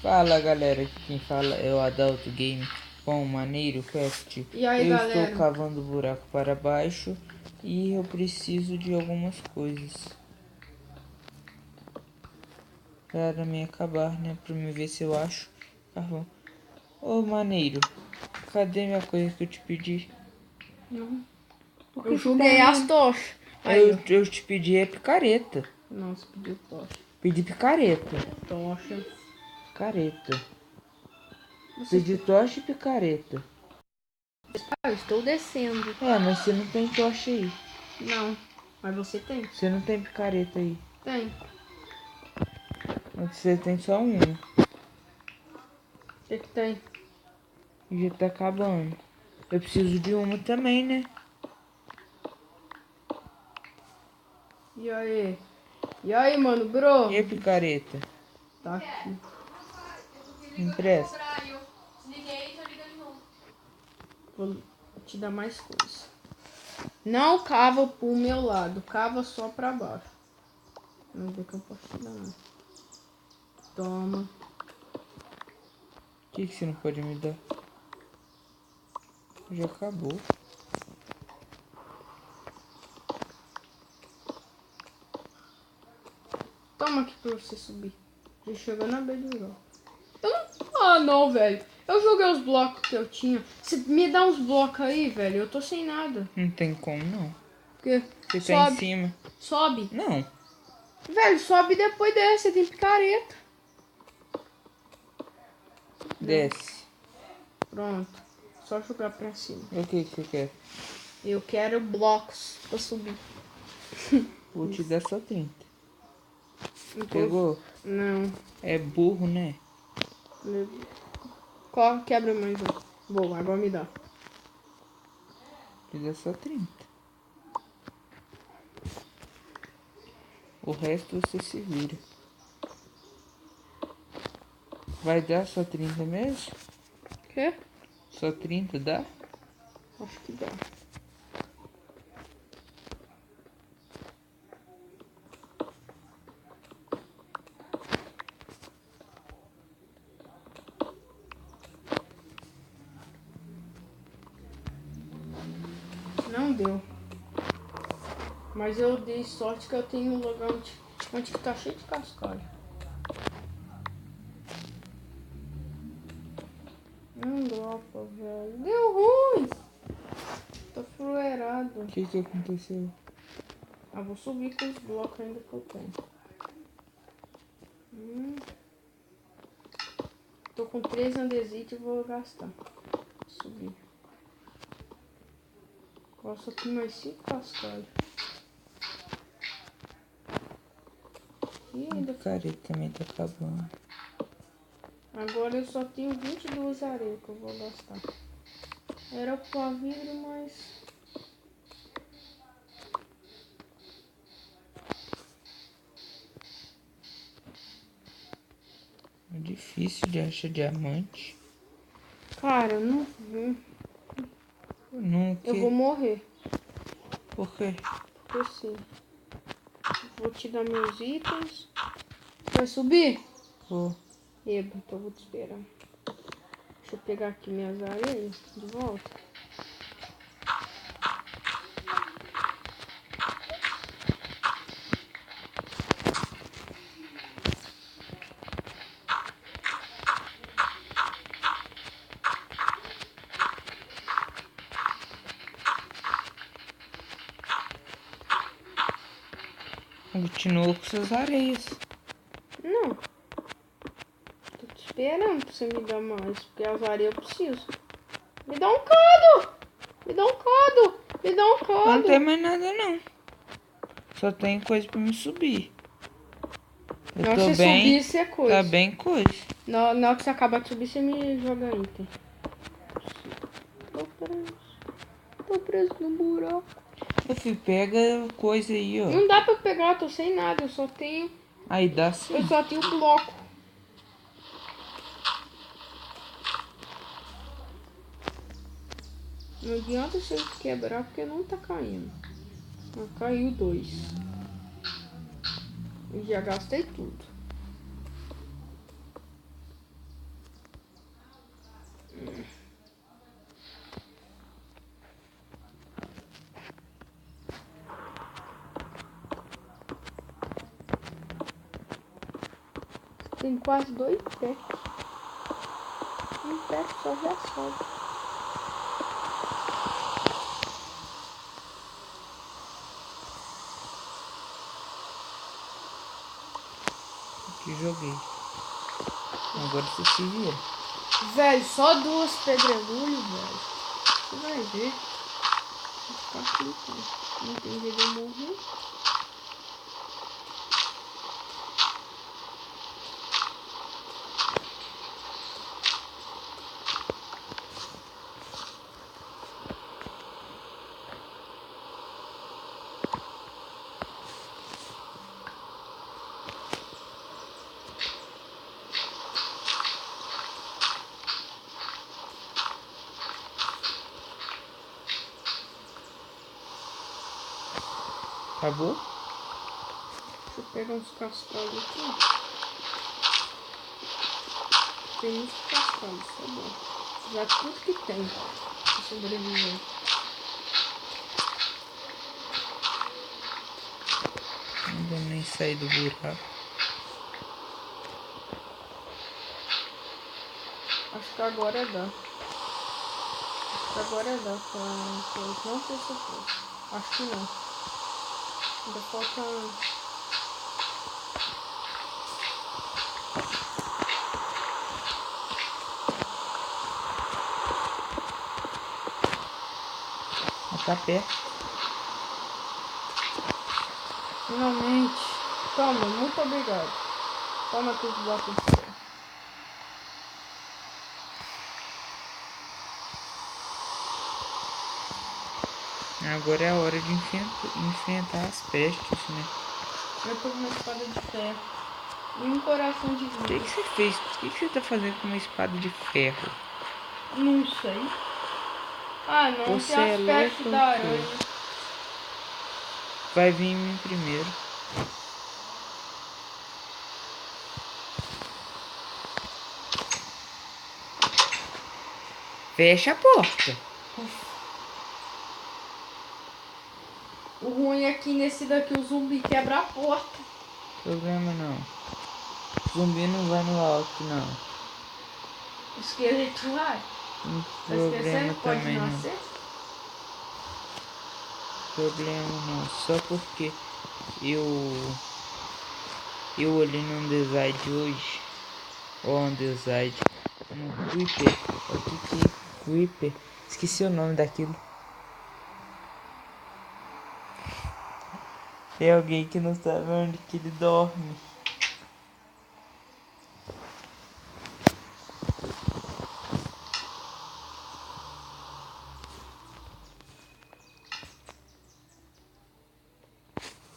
Fala galera, aqui quem fala é o Adalto Game com o Maneiro Quest. E aí, eu galera? estou cavando buraco para baixo e eu preciso de algumas coisas para me acabar, né? Para me ver se eu acho carvão. Ô Maneiro, cadê minha coisa que eu te pedi? Não. Por que Eu você joguei tá as rindo? tochas. Aí, ó. Eu te pedi é picareta. Nossa, pediu tocha. Pedi picareta. Tocha. Picareta. Você... Pedi tocha e picareta. Ah, eu estou descendo. É, mas você não tem tocha aí. Não. Mas você tem? Você não tem picareta aí. Tem. Você tem só uma. O que tem? Já tá acabando. Eu preciso de uma também, né? E aí? E aí, mano, bro? E a picareta? Tá aqui. Empresta. Vou te dar mais coisa. Não cava pro meu lado. Cava só pra baixo. Vamos ver que eu posso te dar mais. Toma. O que você não pode me dar? Já acabou. Toma aqui pra você subir. Já chegou na beira do jogo. Ah, não, velho. Eu joguei os blocos que eu tinha. Você me dá uns blocos aí, velho. Eu tô sem nada. Não tem como, não. Porque Você tá em sobe. cima. Sobe. Não. Velho, sobe depois desce. Você tem picareta. Desce. Pronto. Só jogar pra cima. O que você quer? Eu quero blocos pra subir. Vou te dar só 30. Então, Pegou? não. É burro, né? Quebra mais um. Boa, agora me dá. Te dá só 30. O resto você se vira. Vai dar só 30 mesmo? Quê? Só 30 dá? Acho que dá. Não deu. Mas eu dei sorte que eu tenho um lugar onde que tá cheio de cascalho. Não dropa, velho. Deu ruim. Tô fuleirado. O que aconteceu? Ah, vou subir com os blocos ainda que eu tenho. Tô com 3 andesites e vou gastar. Subir. Agora só tem mais 5 cascalhos. E ainda Picareta também tá acabando. agora eu só tenho 22 areias que eu vou gastar. Era pra vidro, mas... É difícil de achar diamante. Cara, não... Não Eu vou morrer. Por quê? Porque sim. Vou te dar meus itens. Vai subir? Vou. Eba, então eu vou te esperar. Deixa eu pegar aqui minhas areias de volta. Continua com suas areias. Não. Tô te esperando pra você me dar mais. Porque as areias eu preciso. Me dá um cado! Me dá um cado! Me dá um cado! Não tem mais nada não. Só tem coisa pra me subir. Eu Na hora tô que você bem. subir, você é coisa. Tá bem coisa. Na hora que você acabar de subir, você me joga item. Tô preso. Tô preso no buraco. Meu filho, pega coisa aí, ó. Não dá pra eu pegar, tô sem nada. Eu só tenho... Aí dá sim. Eu só tenho bloco. Não adianta você quebrar porque não tá caindo. Ah, caiu 2. E já gastei tudo. Tem quase 2 pés. Um pé só já sobe. Aqui joguei. Agora você se vira. Velho, só 2 pedregulhos, velho. Você vai ver. Vou ficar aqui então. Não tem jeito de eu morrer. Acabou? Deixa eu pegar uns cascalhos aqui. Tem muitos cascalhos, tá bom. Já tudo que tem pra sobreviver. Não vou nem sair do buraco. Acho que agora dá. Acho que agora dá pra... Não sei se eu posso. Acho que não. Ainda falta... Tá perto. Finalmente. Toma, muito obrigado. Toma tudo do lado do céu. Agora é a hora de enfrentar as pestes, né? Eu tô com uma espada de ferro. E um coração de O vidro. que você fez? O que você tá fazendo com uma espada de ferro? Não sei. Ah, não. Você Tem é as pestes louco, da pô. aranha. Vai vir em mim primeiro. Fecha a porta. O ruim é que nesse daqui o zumbi quebra a porta. Problema não. Zumbi não vai no alto, não. O esqueleto vai. Tá Problema esquecendo? Pode também não. nascer? Problema não. Só porque eu olhei no Undeside hoje. Ou Undeside. No Creeper. O que é Creeper? Esqueci o nome daquilo. Tem alguém que não sabe onde que ele dorme.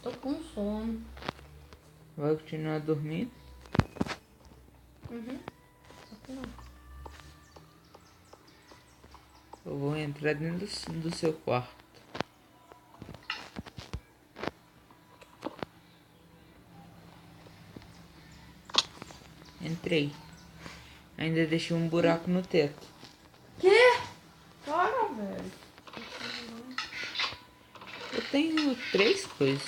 Tô com sono. Vai continuar dormindo? Uhum. Só que não. Eu vou entrar dentro do seu quarto. Entrei. Ainda deixei um buraco no teto. Quê? Para, velho. Eu tenho 3 coisas.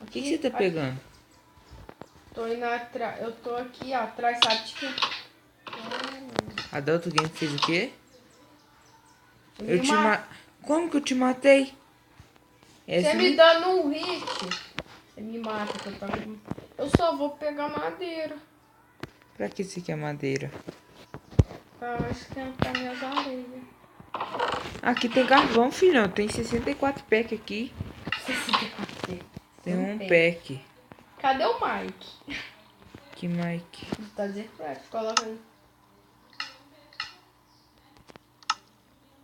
O que você tá pegando? Tô indo atrás. Eu tô aqui atrás, sabe de quê? Adulto Game fez o quê? Me Eu te ma... Como que eu te matei? Você me dando um hit. Você me mata que eu tava... Eu só vou pegar madeira. Pra que você quer madeira? Pra esquentar minhas areias. Aqui tem carvão, filhão. Tem 64 pack aqui. 64. Tem um pack. Cadê o Mike? Que Mike? Tá desesperado. Coloca aí.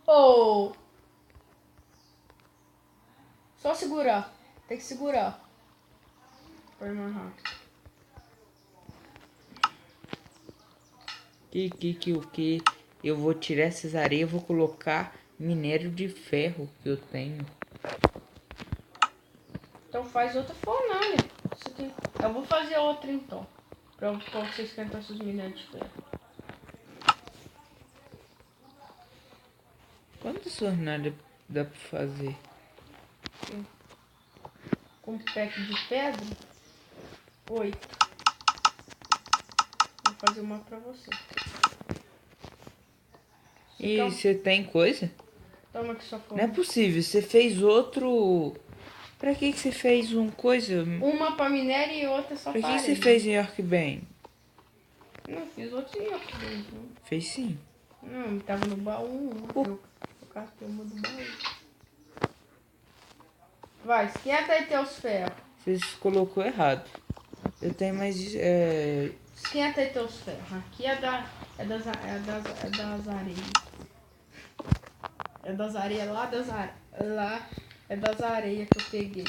Oh! Só segurar. Tem que segurar. Foi mais rápido. O que? Eu vou tirar essas areias e vou colocar minério de ferro que eu tenho. Então faz outra fornalha. Isso aqui. Eu vou fazer outra então. Pra você esquentar seus minérios de ferro. Quantas fornalhas dá pra fazer? Com um pack de pedra. 8. fazer uma pra você. E você tem coisa? Toma aqui sua Não é fome. possível, você fez outro... Pra que você fez um coisa? Uma pra minério e outra só Pra pra que você areia. fez em York Band? Não, fiz outro em outro dentro, não. Fez sim. Não, tava no baú. Eu catei uma do baú. Vai, esquenta aí teus ferros. Você colocou errado. Eu tenho mais... Esquenta aí teus ferros. Aqui é das areias. É das areias lá lá é das areias que eu peguei.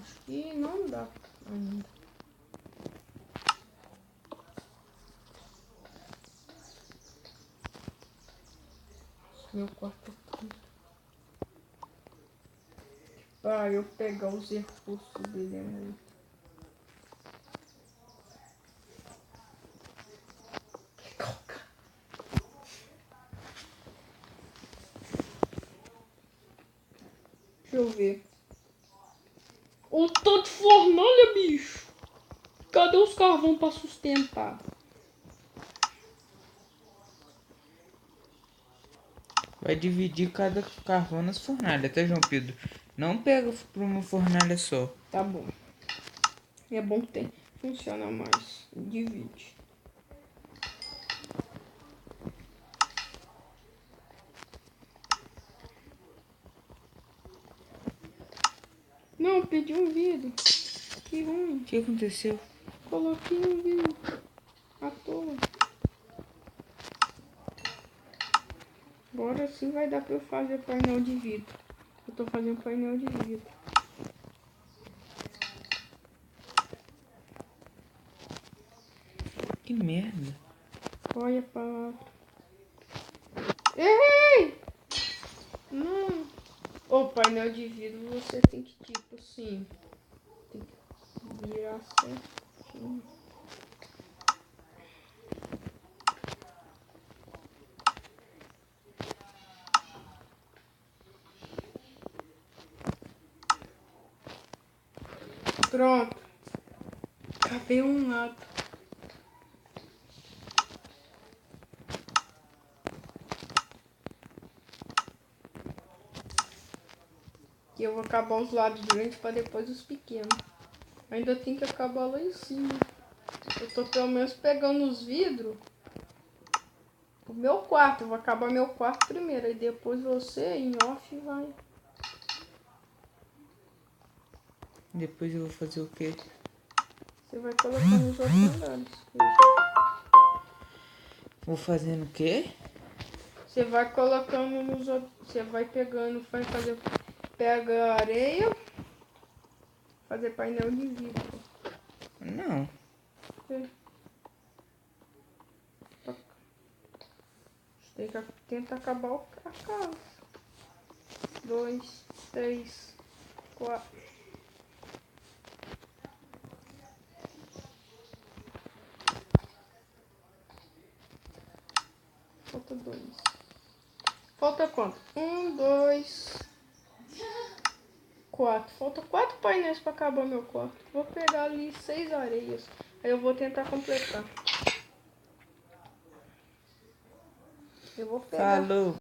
Acho que não dá ainda. Meu quarto aqui. Pra eu pegar os recursos dele é muito. Deixa eu ver. O tanto de fornalha, bicho. Cadê os carvão pra sustentar? Vai dividir cada carvão nas fornalhas, tá, João Pedro? Não pega pra uma fornalha só. Tá bom. É bom que tem. Funciona mais. Divide. Não, pedi um vidro. Que ruim. O que aconteceu? Coloquei um vidro. À toa. Agora sim vai dar pra eu fazer painel de vidro. Eu tô fazendo painel de vidro. Que merda. Olha a palavra. Errei! Não. O painel de vidro você tem que tipo assim. Tem que virar certinho. Pronto. Acabei um lado. Que eu vou acabar os lados grandes para depois os pequenos. Ainda tem que acabar lá em cima. Eu tô pelo menos pegando os vidros. O meu quarto. Eu vou acabar meu quarto primeiro. Aí depois você em off vai. Depois eu vou fazer o quê? Você vai colocando nos outros andares. Vou fazendo o quê? Você vai colocando nos outros. Você vai pegando, vai fazer. Pega areia. Fazer painel de vidro. Não. Você tem que tentar acabar a casa. 2, 3, 4. Falta 2. Falta quanto? 1, 2, 4. Falta 4 painéis para acabar meu quarto. Vou pegar ali 6 areias. Aí eu vou tentar completar. Eu vou pegar. Falou.